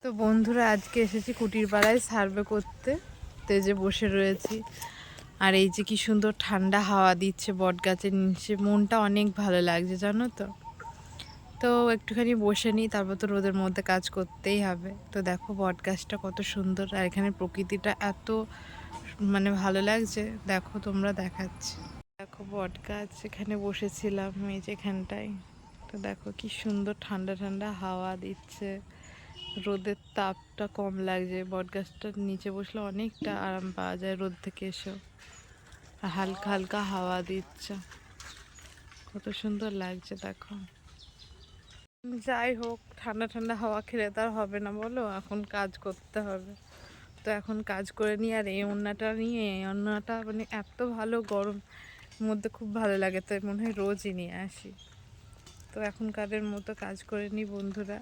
তো বন্ধুরা আজকে এসেছি কুটির পাড়ায় সার্ভে করতে। তেজে বসে রয়েছি আর এই যে কি সুন্দর ঠান্ডা হাওয়া দিচ্ছে বট গাছের নিচে, মনটা অনেক ভালো লাগছে জানো তো। তো একটুখানি বসে নিই, তারপর তো রোদের মধ্যে কাজ করতেই হবে। তো দেখো বট গাছটা কত সুন্দর, আর এখানে প্রকৃতিটা এত ভালো লাগছে। দেখো তোমরা, দেখাচ্ছি দেখো বট গাছ, এখানে বসেছিলাম এই যে এখানটায়। তো দেখো কি সুন্দর ঠান্ডা ঠান্ডা হাওয়া দিচ্ছে, রোদের তাপটা কম লাগছে। বট গাছটার নিচে বসলে অনেকটা আরাম পাওয়া যায় রোদ থেকে এসেও, আর হালকা হালকা হাওয়া দিচ্ছে, কত সুন্দর লাগছে দেখো। যাই হোক, ঠান্ডা ঠান্ডা হাওয়া খেলে তো আর হবে না বলো, এখন কাজ করতে হবে। তো এখন কাজ করে নিই। আর এই ওড়নাটা নিয়ে, এই ওড়নাটা এত ভালো, গরম মধ্যে খুব ভালো লাগে, তাই মনে হয় রোজই নিয়ে আসি। তো এখন কাদের মতো কাজ করে নিই বন্ধুরা।